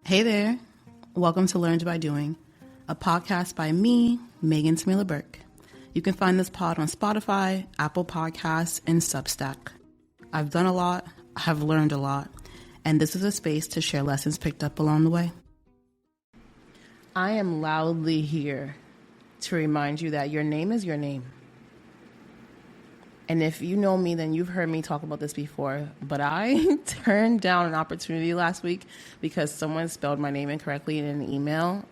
Hey there. Welcome to Learned by Doing, a podcast by me, Megan Smila Burke. You can find this pod on Spotify, Apple Podcasts, and Substack. I've done a lot, I've learned a lot, and this is a space to share lessons picked up along the way. I am loudly here to remind you that your name is your name. And if you know me, then you've heard me talk about this before, but I turned down an opportunity last week because someone spelled my name incorrectly in an email.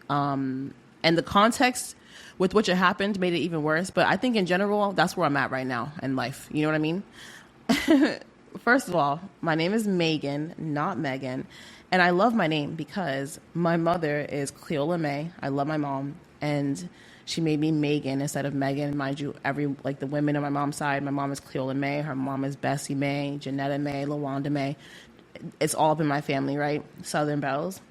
And the context with which it happened made it even worse. But I think in general, that's where I'm at right now in life. You know what I mean? First of all, my name is Megan, not Megan. And I love my name because my mother is Cleola May. I love my mom. And she made me Megan instead of Megan. Mind you, the women on my mom's side, my mom is Cleola May, her mom is Bessie May, Janetta May, LaWanda May. It's all up in my family, right? Southern Bells.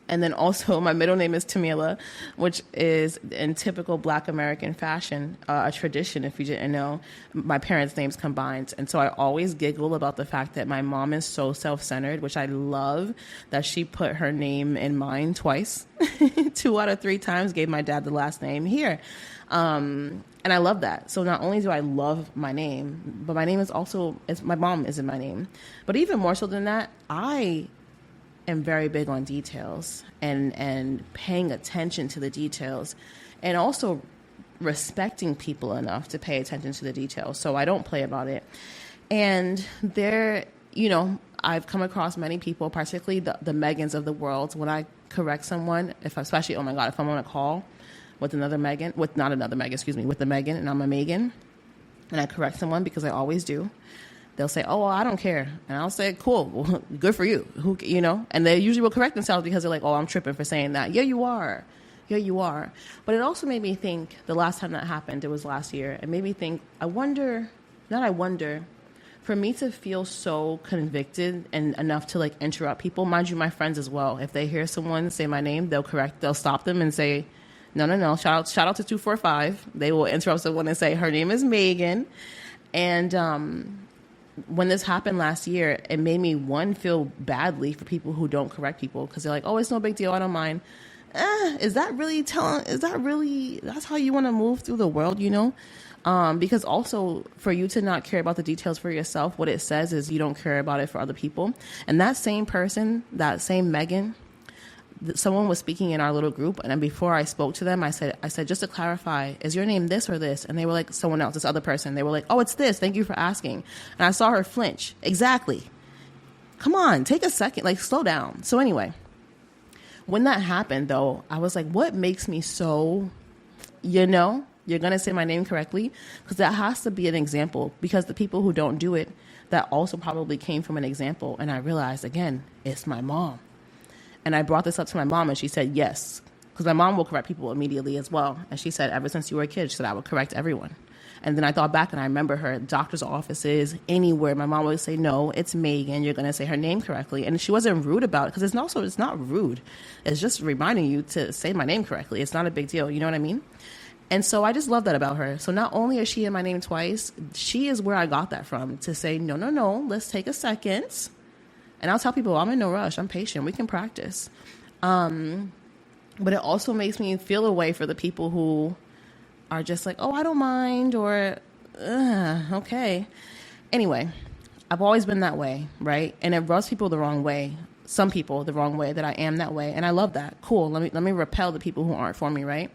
And then also my middle name is Tamila, which is in typical Black American fashion, a tradition, if you didn't know, my parents' names combined. And so I always giggle about the fact that my mom is so self-centered, which I love that she put her name in mine twice. 2 out of 3 times gave my dad the last name here. And I love that. So not only do I love my name, but my name is also, my mom is in my name. But even more so than that, I am very big on details and paying attention to the details and also respecting people enough to pay attention to the details. So I don't play about it. And I've come across many people, particularly the Megans of the world, when I correct someone, if I'm on a call with with the Megan, and I'm a Megan, and I correct someone because I always do. They'll say, oh, well, I don't care. And I'll say, cool, well, good for you. And they usually will correct themselves because they're like, oh, I'm tripping for saying that. Yeah, you are. But it also made me think the last time that happened, it was last year. It made me think, for me to feel so convicted and enough to interrupt people, mind you, my friends as well. If they hear someone say my name, they'll stop them and say, no. Shout out to 245. They will interrupt someone and say, her name is Megan. And, when this happened last year, it made me, feel badly for people who don't correct people because they're like, oh, it's no big deal. I don't mind. That's how you want to move through the world, because also for you to not care about the details for yourself, what it says is you don't care about it for other people. And that same person, that same Megan, someone was speaking in our little group, and then before I spoke to them, I said, just to clarify, is your name this or this? And they were like, someone else, this other person. They were like, oh, it's this. Thank you for asking. And I saw her flinch. Exactly. Come on, take a second, slow down. So anyway, when that happened, though, I was like, what makes me so, you're going to say my name correctly? Because that has to be an example, because the people who don't do it, that also probably came from an example. And I realized, again, it's my mom. And I brought this up to my mom, and she said yes, because my mom will correct people immediately as well. And she said, ever since you were a kid, she said, I would correct everyone. And then I thought back, and I remember her doctor's offices, anywhere. My mom would say, no, it's Megan. You're going to say her name correctly. And she wasn't rude about it, because it's not rude. It's just reminding you to say my name correctly. It's not a big deal. You know what I mean? And so I just love that about her. So not only is she in my name twice, she is where I got that from, to say, no, let's take a second. And I'll tell people, I'm in no rush. I'm patient. We can practice. But it also makes me feel a way for the people who are just like, oh, I don't mind, or, okay. Anyway, I've always been that way, right? And it rubs people the wrong way. Some people the wrong way, that I am that way. And I love that. Cool. Let me repel the people who aren't for me, right?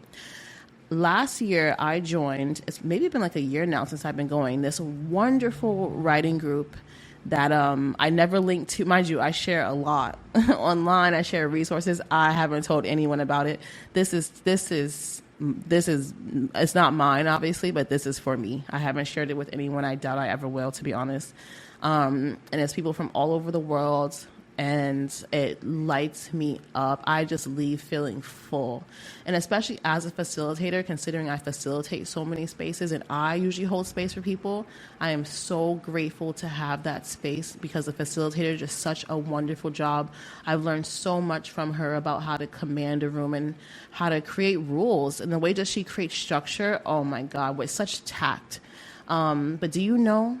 Last year, I joined, it's maybe been a year now since I've been going, this wonderful writing group that I never linked to. Mind you, I share a lot online. I share resources. I haven't told anyone about it. This is it's not mine, obviously, but this is for me. I haven't shared it with anyone. I doubt I ever will, to be honest. And it's people from all over the world, and it lights me up. I just leave feeling full. And especially as a facilitator, considering I facilitate so many spaces and I usually hold space for people, I am so grateful to have that space, because the facilitator does such a wonderful job. I've learned so much from her about how to command a room and how to create rules, and the way that she creates structure, oh my God, with such tact. But do you know,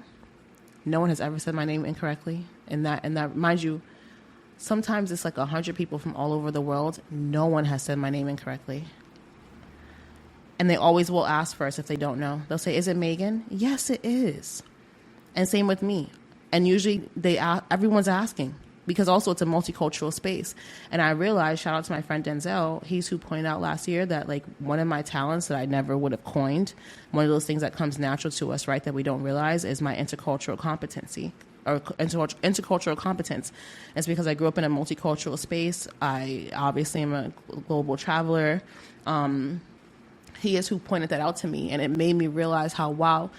no one has ever said my name incorrectly? And that, mind you, sometimes it's like 100 people from all over the world. No one has said my name incorrectly. And they always will ask first if they don't know. They'll say, is it Megan? Yes, it is. And same with me. And usually everyone's asking, because also it's a multicultural space. And I realized, shout out to my friend Denzel, he's who pointed out last year that like one of my talents that I never would have coined, one of those things that comes natural to us, right, that we don't realize, is my intercultural competency or intercultural competence. It's because I grew up in a multicultural space. I obviously am a global traveler. He is who pointed that out to me, and it made me realize how, wow,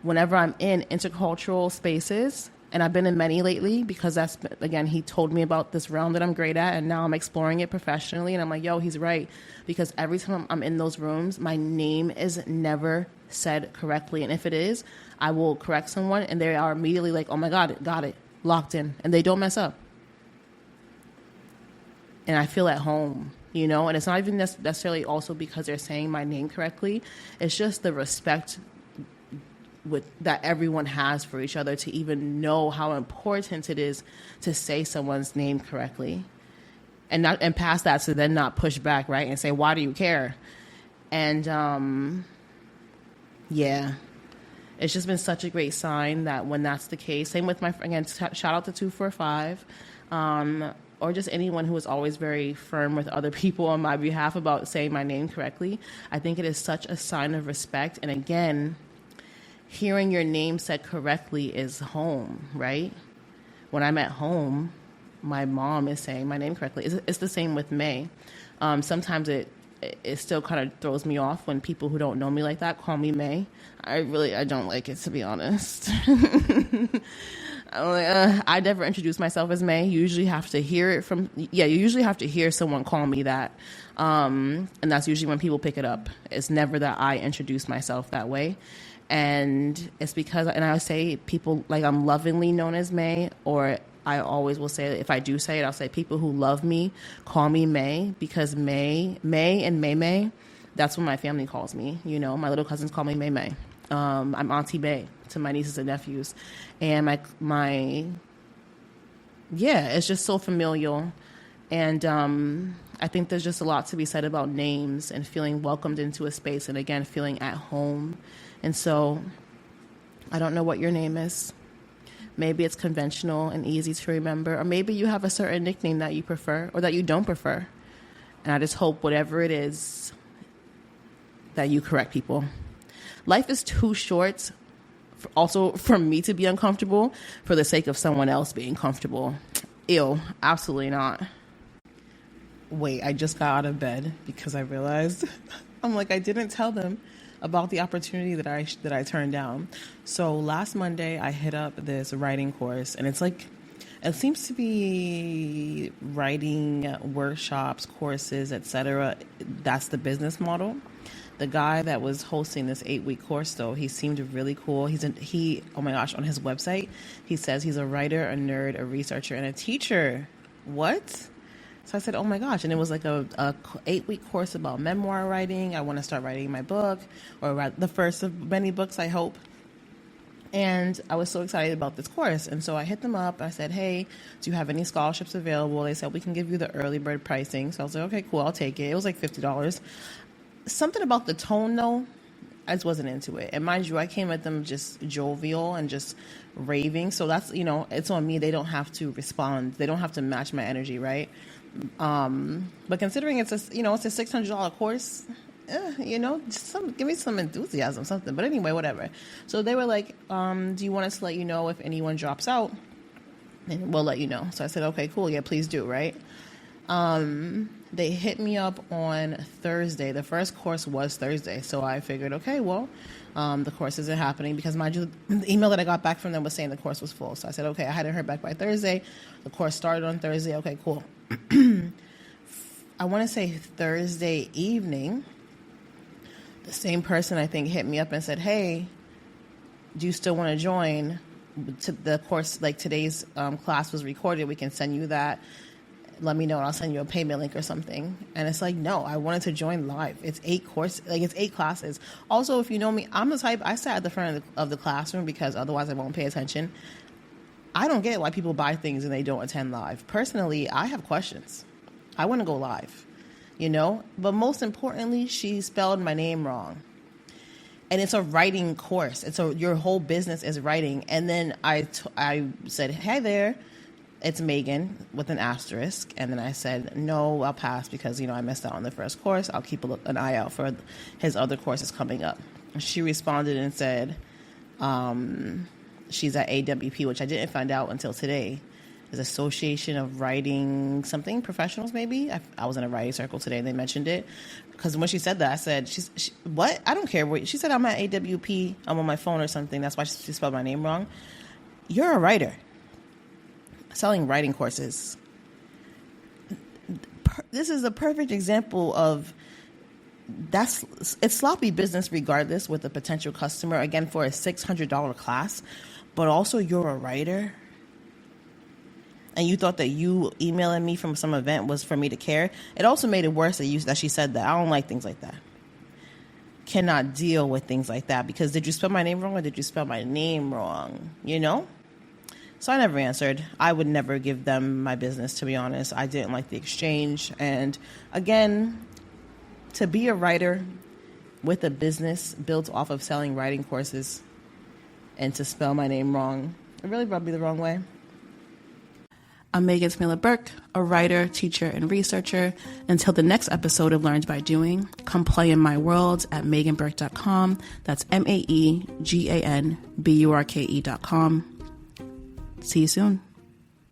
whenever I'm in intercultural spaces, and I've been in many lately because that's, again, he told me about this realm that I'm great at, and now I'm exploring it professionally, and I'm like, yo, he's right. Because every time I'm in those rooms, my name is never said correctly. And if it is, I will correct someone, and they are immediately like, oh my God, got it, locked in. And they don't mess up. And I feel at home, you know? And it's not even necessarily also because they're saying my name correctly. It's just the respect that everyone has for each other to even know how important it is to say someone's name correctly, and past that, to then not push back, right, and say, why do you care? And yeah, it's just been such a great sign that when that's the case, same with again, shout out to 245, or just anyone who is always very firm with other people on my behalf about saying my name correctly. I think it is such a sign of respect. And again, hearing your name said correctly is home, right? When I'm at home, my mom is saying my name correctly. It's the same with May. Sometimes it still kind of throws me off when people who don't know me like that call me May. I don't like it, to be honest. I never introduce myself as May. You usually have to hear it you usually have to hear someone call me that. And that's usually when people pick it up. It's never that I introduce myself that way. And it's because, and I would say people, like, I'm lovingly known as May, or I always will say, if I do say it, I'll say people who love me call me May, because May and May, that's what my family calls me. You know, my little cousins call me May. I'm Auntie May to my nieces and nephews. And it's just so familial. And I think there's just a lot to be said about names and feeling welcomed into a space, and again, feeling at home. And so I don't know what your name is. Maybe it's conventional and easy to remember, or maybe you have a certain nickname that you prefer or that you don't prefer. And I just hope whatever it is that you correct people. Life is too short also for me to be uncomfortable for the sake of someone else being comfortable. Ew, absolutely not. Wait, I just got out of bed because I realized I'm like, I didn't tell them about the opportunity that I turned down. So last Monday I hit up this writing course, and it's like, it seems to be writing workshops, courses, etc. That's the business model. The guy that was hosting this 8-week course, though, he seemed really cool. Oh my gosh, on his website, he says he's a writer, a nerd, a researcher, and a teacher. What? So I said, oh my gosh. And it was like a 8-week course about memoir writing. I want to start writing my book, or the first of many books, I hope. And I was so excited about this course. And so I hit them up. I said, hey, do you have any scholarships available? They said, we can give you the early bird pricing. So I was like, okay, cool, I'll take it. It was like $50. Something about the tone, though, I just wasn't into it. And mind you, I came at them just jovial and just raving. So that's, it's on me. They don't have to respond. They don't have to match my energy, right? But considering it's a $600 course, give me some enthusiasm, something. But anyway, whatever. So they were like, do you want us to let you know if anyone drops out? And we'll let you know. So I said, okay, cool. Yeah, please do. Right. They hit me up on Thursday. The first course was Thursday. So I figured, okay, well, the course isn't happening, because the email that I got back from them was saying the course was full. So I said, okay, I hadn't heard back by Thursday. The course started on Thursday. Okay, cool. I want to say Thursday evening, the same person, I think, hit me up and said, hey, do you still want to join to the course? Like, today's class was recorded. We can send you that. Let me know, and I'll send you a payment link or something. And it's like, no, I wanted to join live. It's 8 courses, it's 8 classes. Also, if you know me, I'm the type, I sat at the front of the classroom because otherwise I won't pay attention. I don't get why people buy things and they don't attend live. Personally, I have questions. I want to go live, But most importantly, she spelled my name wrong. And it's a writing course. Your whole business is writing. And then I said, hey there, it's Megan with an asterisk. And then I said, no, I'll pass because, I missed out on the first course. I'll keep an eye out for his other courses coming up. She responded and said, she's at AWP, which I didn't find out until today. Is Association of Writing something professionals, maybe. I was in a writing circle today and they mentioned it. Because when she said that, I said, what? I don't care. She said, I'm at AWP. I'm on my phone or something. That's why she spelled my name wrong. You're a writer selling writing courses. This is a perfect example of it's sloppy business regardless with a potential customer, again, for a $600 class. But also you're a writer. And you thought that you emailing me from some event was for me to care. It also made it worse that she said that. I don't like things like that. Cannot deal with things like that because did you spell my name wrong or did you spell my name wrong? So I never answered. I would never give them my business, to be honest. I didn't like the exchange. And again, to be a writer with a business built off of selling writing courses and to spell my name wrong, it really rubbed me the wrong way. I'm Megan Smila Burke, a writer, teacher, and researcher. Until the next episode of Learned by Doing, come play in my world at meganburke.com. That's MAEGANBURKE.com. See you soon.